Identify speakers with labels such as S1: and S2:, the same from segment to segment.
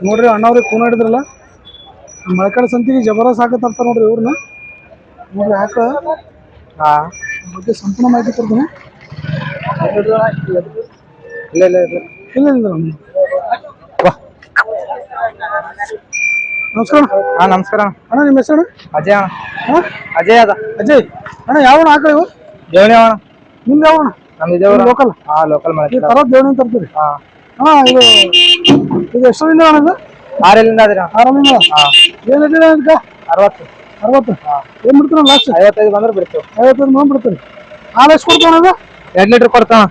S1: ನೋಡ್ರಿ ಅಣ್ಣವ್ರಿಗೆ ಕೂನ ಹಿಡಿದ್ರಲ್ಲ ಮಳಕಾಡ ಸಂತಿಗೆ ಜಬರದಸ್ತ್ ಹಾಕತ್ತಾರ ನೋಡ್ರಿ ಇವ್ರನ್ನ ನೋಡ್ರಿ ಆಕಳ ಬಗ್ಗೆ ಸಂಪೂರ್ಣ ಮಾಹಿತಿ ಕೊಡ್ತೀನಿ. ಇಲ್ಲ ಇಲ್ಲ ಇಲ್ಲ ಇಲ್ಲ ಇಲ್ಲ ನಮಸ್ಕಾರ.
S2: ನಮಸ್ಕಾರ
S1: ಅಣ್ಣ ನಿಮ್ಮ ಹೆಸರು?
S2: ಅಜಯ್ ಅಣ್ಣ. ಅಜಯ್ ಅದ.
S1: ಅಜಯ್ ಅಣ್ಣ ಯಾವ ಆಕಳ ಇವು?
S2: ದೇವಣಿ ಅಣ್ಣ.
S1: ನಿಮ್ದು ಯಾವ ಅಣ್ಣ?
S2: ನಮ್ದು
S1: ಲೋಕಲ್.
S2: ಲೋಕಲ್ ಮಾಡಿ
S1: ತರ ದೇವಣಿ ತರ್ತೀರಿ? ಅಣ್ಣ ಇದು ಎಷ್ಟರಿಂದ ಅಣ್ಣ ಇದು?
S2: 6ರಿಂದ ಅದ್ರಿ.
S1: 6ರಿಂದ ಏನು ಹೇಳ್ತೀರಿ ಅದಕ್ಕೆ?
S2: 60.
S1: 60 ಏನು ಬಿಡ್ತೀರ ಲಾಸ್ಟ್?
S2: 55 ಬಂದ್ರೆ ಬಿಡ್ತೇವೆ.
S1: 55 ಬಂದು ಬಿಡ್ತೀರಿ. ಹಾಲು ಎಷ್ಟು ಕೊಡ್ತಾವ ಅದು?
S2: 2 ಲೀಟರ್ ಕೊಡ್ತಾವ.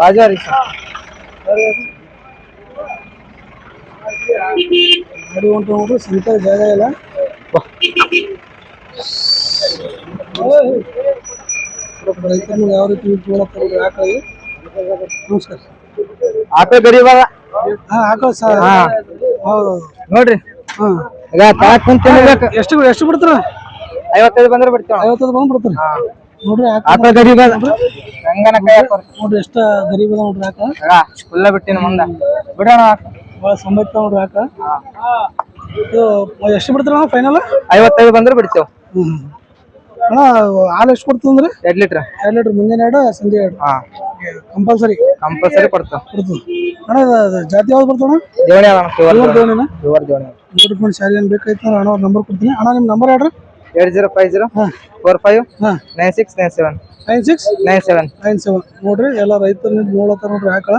S2: ರಾಜಾ ರೀ
S1: ಗಾಡಿ ಹೊಂಟ ನೋಡ್ರಿ ಸಂತ ಜಾಗ ಇಲ್ಲ. ರೈತರು ಯಾವ ರೀತಿ ಆಕಳಿ. ನಮಸ್ಕಾರ.
S2: ಆಕಳ ಗರೀಬ್ ಅದ.
S1: ಆಕಳ ಹೌದು
S2: ನೋಡ್ರಿ.
S1: ಎಷ್ಟು ಎಷ್ಟು ಬಿಡ್ತಾರ?
S2: 55 ಬಂದ್ರೆ ಬಿಡ್ತೇವೆ.
S1: 55 ಬಂದು ಬಿಡ್ತಾರೆ ನೋಡ್ರಿ.
S2: ಆಕಳ ಗರೀಬ್ ಅದ.
S1: ನೋಡ್ರಿ ಎಷ್ಟ ಗರೀಬ್ ಅದ ನೋಡ್ರಿ ಆಕಳ.
S2: ಫುಲ್ಲ ಬಿಟ್ಟಿನ ಮುಂದೆ ಬಿಡೋಣ.
S1: ಭಾಳ ಸಂಬಂಧ ನೋಡ್ರಿ ಆಕಳ. ಇದು ಎಷ್ಟು ಬಿಡ್ತಾರ ಫೈನಲ್?
S2: 55 ಬಂದ್ರೆ ಬಿಡ್ತೇವೆ.
S1: ಅಣ್ಣ ಹಾಲು ಎಷ್ಟು ಕೊಡ್ತದ ಅಂದ್ರೆ?
S2: 2 ಲೀಟರ್.
S1: 2 ಲೀಟರ್ ಮುಂಜಾನೆ 2 ಸಂಜೆ 2 ಕಂಪಲ್ಸರಿ ಕೊಡ್ತದೆ. ಅಣ್ಣ ಜಾತಿ ಯಾವ್ದು ಬರ್ತಾವ?
S2: ದೇವಣಿ
S1: ದೇವಣಿನ ನೋಡ್ಕೊಂಡು ಶಾಲೆ ಏನು ಬೇಕಾಯ್ತು ಅಣ್ಣ ಅವ್ರ ನಂಬರ್ ಕೊಡ್ತೀನಿ. ಅಣ್ಣ ನಿಮ್ಮ ನಂಬರ್ ಹೇಳ್ರಿ.
S2: 8050 45 9697 9697
S1: ನೋಡ್ರಿ ಎಲ್ಲ ರೈತರು ನೋಡತ್ತಾರ ನೋಡ್ರಿ ಆಕಳ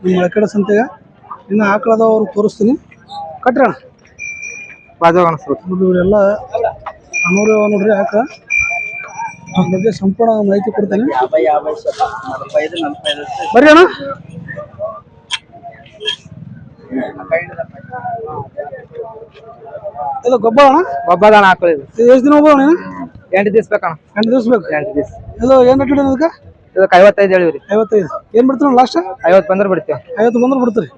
S1: ನಿಮ್ಮ ಮಳಕಡೆ ಸಂತೆಗ. ಇನ್ನು ಆಕಳದ ಅವ್ರು ತೋರಿಸ್ತೀನಿ ಕಟ್ರಿ ಅಣ್ಣ. ನೋಡ್ರಿ ಎಲ್ಲ ಅನೂರು ನೋಡ್ರಿ ಆಕಳ ಅದ್ರ ಬಗ್ಗೆ ಸಂಪೂರ್ಣ ಮಾಹಿತಿ ಕೊಡ್ತೀನಿ. ಬರ್ರಿ ಅಣ್ಣ. ಇದು ಗೊಬ್ಬರ ಅಣ್ಣ?
S2: ಗೊಬ್ಬರ ಅಣ್ಣ ಆಕಳ. ಇದು
S1: ಎಷ್ಟು ದಿನ ಹೋಗ್ಬೋದು ಅಣ್ಣ?
S2: 8 ದಿವಸ ಬೇಕಣ್ಣ.
S1: 8 ದಿವಸ ಬೇಕು.
S2: 8 ದಿವಸ.
S1: ಇದು ಏನು ರೇಟ್ ಇದೆ ಅದಕ್ಕೆ?
S2: ಇದಕ್ಕೆ 55 ಹೇಳಿವ್ರಿ.
S1: 55 ಏನು ಬಿಡ್ತೀರ ಲಾಸ್ಟ್?
S2: 50 ಬಂದ್ರೆ ಬಿಡ್ತೇವೆ.
S1: 50 ಬಂದ್ರೆ ಬಿಡ್ತೀರಿ.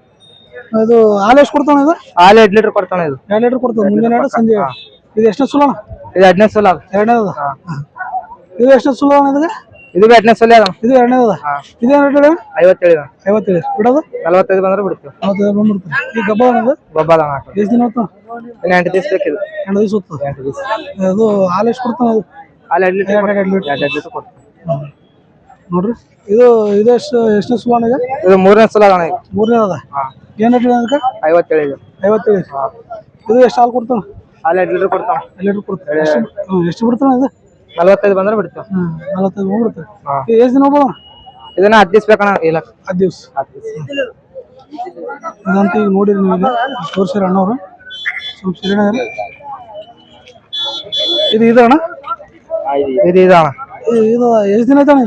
S1: ಇದು ಹಾಲು ಎಷ್ಟು ಕೊಡ್ತಾನೆ ಇದು?
S2: ಹಾಲು 2 ಲೀಟರ್ ಕೊಡ್ತಾನೆ. ಇದು
S1: 2 ಲೀಟರ್ ಕೊಡ್ತಾನೆ ಮುಂಜಾನೆ 2 ಸಂಜೆ 2. ಇದು ಎಷ್ಟನೇ ಸುಲ ಅಣ್ಣ?
S2: ಇದು 2ನೇ ಸುಲ ಅದ.
S1: 2ನೇ ಅದ. ಇದು ಎಷ್ಟನೇ ಸುಲ ಅಣ್ಣ ಇದಕ್ಕೆ?
S2: ಇದು 2ನೇ ಸುಲ ಅದ.
S1: ಇದು 2ನೇ ಅದ. ಇದೇನು ರೇಟ್ ಹೇಳಿ?
S2: 50 ಹೇಳಿದ.
S1: 50 ಹೇಳಿ ಬಿಡೋದು?
S2: 45 ಬಂದ್ರೆ ಬಿಡ್ತೇವೆ.
S1: 45 ಬಂದ್ಬಿಡ್ತೀವಿ. ಈ ಗಬ್ಬ ಅಣ್ಣದು?
S2: ಗೊಬ್ಬರ ಅಣ್ಣ.
S1: ಎಷ್ಟು ದಿನ ಹೋಗ್ತಾನೆ?
S2: 8 ದಿವಸ ಬೇಕಿದೆ.
S1: 2 ದಿವಸ ಹೋಗ್ತದೆ.
S2: 8 ದಿವಸ.
S1: ಅದು ಹಾಲು ಎಷ್ಟು ಕೊಡ್ತಾನೆ ಅದು?
S2: ಹಾಲು 2 ಲೀಟರ್.
S1: 2
S2: ಲೀಟರ್ ಕೊಡ್ತಾನೆ
S1: ನೋಡ್ರಿ. ಇದು ಎಷ್ಟನೇ ಸುಲ ಅಣ್ಣ?
S2: ಇದು 3ನೇ ಸುಲ ಅಣ್ಣ.
S1: 3ನೇ ಅದ. ಏನು ರೇಟ್ ಅದಕ್ಕೆ?
S2: 50 ಹೇಳಿದೆ.
S1: 50 ಇದು ಎಷ್ಟು ಹಾಲು ಕೊಡ್ತಾನೆ?
S2: ಹಾಲು 2 ಲೀಟರ್ ಕೊಡ್ತಾನೆ.
S1: 2 ಲೀಟರ್ ಕೊಡ್ತಾನೆ. ಎಷ್ಟು ಬಿಡ್ತಾನೆ ಇದು?
S2: 45 ಬಂದ್ರೆ ಬಿಡ್ತೇವೆ.
S1: 45 ಬಂದ್ಬಿಡ್ತೇವೆ. ಎಷ್ಟು ದಿನ ಹೋಗ್ಬೋದು?
S2: ಇದನ್ನ 10 ದಿವಸ ಬೇಕಣ್ಣ. ಇಲ್ಲ
S1: 10 ದಿವಸ. ಇದಂತ ಈಗ ನೋಡಿರಿ ನೀವು ತೋರಿಸಿರ ಅಣ್ಣವ್ರು ಸ್ವಲ್ಪ ಶ್ರೀನಗರ. ಇದು ಅಣ್ಣ?
S2: ಇದು ಅಣ್ಣ.
S1: ಇದು ಎಷ್ಟು ದಿನ ಆಯ್ತು ಅಣ್ಣ?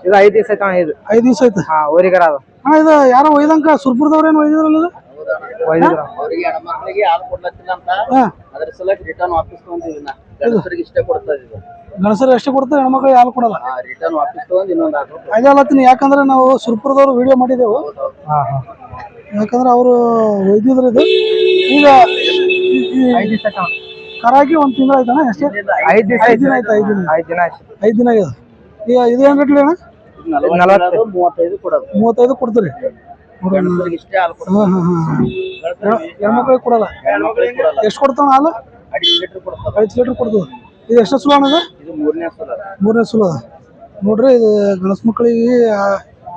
S2: ಇದು 5 ದಿವಸ ಆಯ್ತು ಅಣ್ಣ. ಇದು
S1: 5 ದಿವಸ ಆಯ್ತು.
S2: ಊರಿಗರ ಅದು
S1: ಅಣ್ಣ. ಇದು ಯಾರೋ ಒಯ್ದಂಕ ಸುರ್ಪುರದವ್ರು ಏನು ಒಯ್ದಿದ್ರಲ್ಲ ಇದು?
S3: ಅವರಿಗೆ ಹೆಣ್ಮಕ್ಳಿಗೆ ಹಾಲು ಕೊಡ್ಲತ್ತಿಲ್ಲ ಅಂತ ಅದ್ರ ಸಲಕ್ಕೆ ರಿಟರ್ನ್ ವಾಪಸ್ ತಗೊಂಡಿವಿ. ಗಣಸರಿಗೆ ಇಷ್ಟೇ ಕೊಡ್ತಾ ಇದ್ದೀವಿ.
S1: ಗಣಸರು ಎಷ್ಟು ಕೊಡ್ತಾರೆ, ಹೆಣ್ಮಕ್ಳಿಗೆ ಹಾಲು ಕೊಡಲ್ಲ.
S3: ರಿಟರ್ನ್ ವಾಪಸ್ ತಗೊಂಡು ಇನ್ನೊಂದು
S1: ಅಲ್ಲತ್ತೀನಿ. ಯಾಕಂದ್ರೆ ನಾವು ಸುರ್ಪುರದವ್ರು ವಿಡಿಯೋ ಮಾಡಿದೆವು. ಯಾಕಂದ್ರೆ ಅವರು ಒಯ್ದಿದ್ರು. ಇದು ಈಗ
S2: 5 ದಿವಸ
S1: ಕರಾಗಿ 1 ತಿಂಗಳು ಆಯ್ತಣ್ಣ. ಎಷ್ಟೇ?
S2: 5 ದಿನ ಆಯ್ತು.
S1: 5 ದಿನ ಆಗಿದೆ. ಈಗ ಇದು ಏನು ರೇಟ್ ಅಣ್ಣ?
S3: 35 ಕೊಡೋದು.
S1: 35 ಕೊಡ್ತೀರಿ.
S3: ಇಷ್ಟೇ ಹಾಲು
S1: ಹೆಣ್ಮಕ್ಳಿಗೆ ಕೊಡಲ್ಲ. ಎಷ್ಟು ಕೊಡ್ತಾವ ಹಾಲು?
S3: 5 ಲೀಟರ್ ಕೊಡ್ತಾವ.
S1: 5 ಲೀಟರ್ ಕೊಡ್ತದೆ. ಇದು ಎಷ್ಟು ಸುಲ ಅಣ್ಣ?
S3: ಇದು 3ನೇ ಸುಲ.
S1: 3ನೇ ಸುಲ ಅದ ನೋಡ್ರಿ. ಇದು ಗಣಸ್ ಮಕ್ಕಳಿಗೆ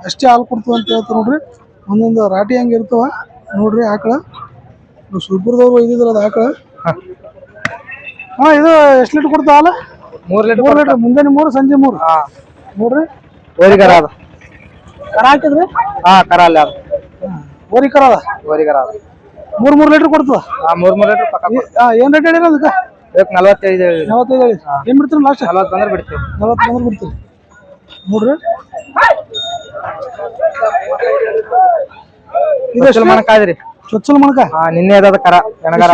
S1: ಅಷ್ಟೇ ಹಾಲು ಕೊಡ್ತದೆ ಅಂತ ಹೇಳ್ತಾರೆ ನೋಡ್ರಿ. ಒಂದೊಂದು ರಾಟಿ ಹಂಗೆ ಇರ್ತವ ನೋಡ್ರಿ ಆಕಳ. ಸುರ್ಪುರದವ್ರು ಒಯ್ದಿದ್ರು ಅದು ಆಕಳ. ಇದು ಎಷ್ಟು ಲೀಟರ್ ಕೊಡ್ತಾ ಹಾಲು?
S2: 3 ಲೀಟರ್.
S1: 3 ಲೀಟರ್ ಮುಂಜಾನೆ 3 ಸಂಜೆ 3 ನೋಡ್ರಿ.
S2: ಓರಿಗರ ಅದು.
S1: ಕರ ಹಾಕಿದ್ರಿ?
S2: ಕರ ಅಲ್ಲ ಅದು.
S1: ಓರಿಕರ ಅದ. 3 ಲೀಟರ್ ಕೊಡ್ತದ.
S2: 3 ಲೀಟರ್ ಪಕ್ಕ.
S1: ಏನು ರೇಟ್ ಹೇಳಿರ ಅದಕ್ಕೆ?
S2: 45 ಹೇಳಿ.
S1: 45 ಹೇಳಿ. ಏನು ಬಿಡ್ತೀರಿ ಲಾಸ್ಟ್?
S2: 40 ಬಂದ್ರೆ ಬಿಡ್ತೀವಿ.
S1: 40 ಬಂದ್ರೆ ಬಿಡ್ತೀರಿ ನೋಡ್ರಿ.
S2: ಇದು ಮಣಕ ಆದ್ರಿ.
S1: ಚೊಚ್ಚಲ ಮಣಕ.
S2: ನಿನ್ನೆ ಅದ ಕರ ಎಣಗಾರ.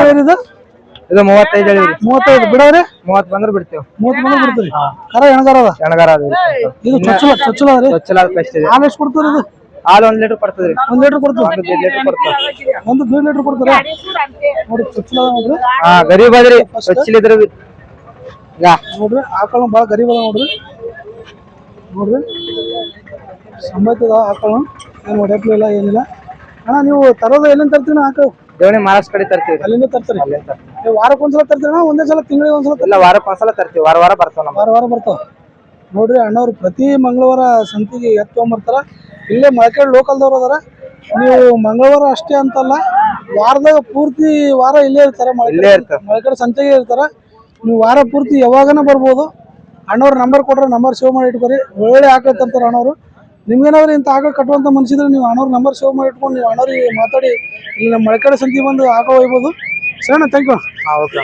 S2: ಇದು 35 ಹೇಳಿರಿ.
S1: 35 ಬಿಡೋರಿ?
S2: 30 ಬಂದ್ರೆ ಬಿಡ್ತೇವೆ.
S1: 30 ಬಂದ್ರೆ ಬಿಡ್ತೀರಿ. ಕರ ಎಣಗಾರ ಅದ. ಇದು ಚೊಚ್ಚಲ ಅದ್ರಿ.
S2: ಚೊಚ್ಚಲ ಬೆಸ್ಟ್ ಇದೆ.
S1: ಹಾಲು ಎಷ್ಟು ಕೊಡ್ತೀರಿ ಇದು?
S2: ಹಾಲು 1 ಲೀಟರ್ ಕೊಡ್ತದ್ರಿ.
S1: 1 ಲೀಟರ್ ಕೊಡ್ತದೆ.
S2: 1 ಲೀಟರ್ ಕೊಡ್ತದೆ.
S1: 1 ಲೀಟರ್ ಕೊಡ್ತಾರೆ ನೋಡಿ. ಚೊಚ್ಚಲ ನೋಡ್ರಿ.
S2: ಗರೀಬ್ ಅದ್ರಿ. ಚೊಚ್ಚಲಿದ್ರ ನೋಡ್ರಿ.
S1: ಆಕಳ ಭಾಳ ಗರೀಬ್ ಅದ ನೋಡ್ರಿ. ಸಂಬೈತದ ಆಕಳು ಏನು ಹೊಡೆಯಪ್ಲಿಲ್ಲ ಏನಿಲ್ಲ ಅಣ್ಣ ನೀವು ತರೋದು ಎಲ್ಲಿಂದ ತರ್ತೀವಿ ಆಕಳು
S2: ದೇವಣಿ ಮಹಾರಾಷ್ಟ್ರ ಕಡೆ ತರ್ತೀವಿ.
S1: ಅಲ್ಲಿಂದ ತರ್ತೀರಿ ನೀವು ವಾರಕ್ಕೆ ಒಂದ್ಸಲ ತರ್ತೀರಣ್ಣ ಒಂದೇ ಸಲ ತಿಂಗಳಿಗೆ ಒಂದ್ಸಲ
S2: ಇಲ್ಲ ವಾರಕ್ಕೆ ಒಂದ್ಸಲ ತರ್ತೀವಿ. ವಾರ ಬರ್ತಾವ ನಮ್ಮ
S1: ವಾರ ಬರ್ತಾವ ನೋಡ್ರಿ ಅಣ್ಣವ್ರು ಪ್ರತಿ ಮಂಗಳವಾರ ಸಂತಿಗೆ ಎತ್ಕೊಂಬರ್ತಾರ. ಇಲ್ಲೇ ಮಳಕೇಡ್ ಲೋಕಲ್ದವ್ರು ಅದಾರ. ನೀವು ಮಂಗಳವಾರ ಅಷ್ಟೇ ಅಂತಲ್ಲ ವಾರದಾಗ ಪೂರ್ತಿ ವಾರ ಇಲ್ಲೇ ಇರ್ತಾರ. ಮಳಕೇಡ್ ಸಂತೆಗೆ ಇರ್ತಾರ. ನೀವು ವಾರ ಪೂರ್ತಿ ಯಾವಾಗನ ಬರ್ಬೋದು. ಅಣ್ಣವ್ರ ನಂಬರ್ ಕೊಟ್ರೆ ನಂಬರ್ ಸೇವ್ ಮಾಡಿ ಇಟ್ಕೊರಿ. ಒಳ್ಳೆ ಆಕಳ ತರ್ತಾರೆ ಅಣ್ಣವ್ರು. ನಿಮ್ಗೇನಾದ್ರು ಇಂಥ ಆಕಳ ಕಟ್ಟುವಂತ ಮನ್ಸಿದ್ರೆ ನೀವು ಅಣ್ಣವ್ರ ನಂಬರ್ ಸೇವ್ ಮಾಡಿ ಇಟ್ಕೊಂಡು ನೀವು ಅಣ್ಣವ್ರಿಗೆ ಮಾತಾಡಿ ಇಲ್ಲಿ ನಮ್ಮ ಮಳಕೇಡ್ ಸಂತಿಗೆ ಬಂದು ಆಕಳ ಒಯ್ಬೋದು. ಸರಿ ಅಣ್ಣ, ಥ್ಯಾಂಕ್ ಯು.
S2: ಓಕೆ.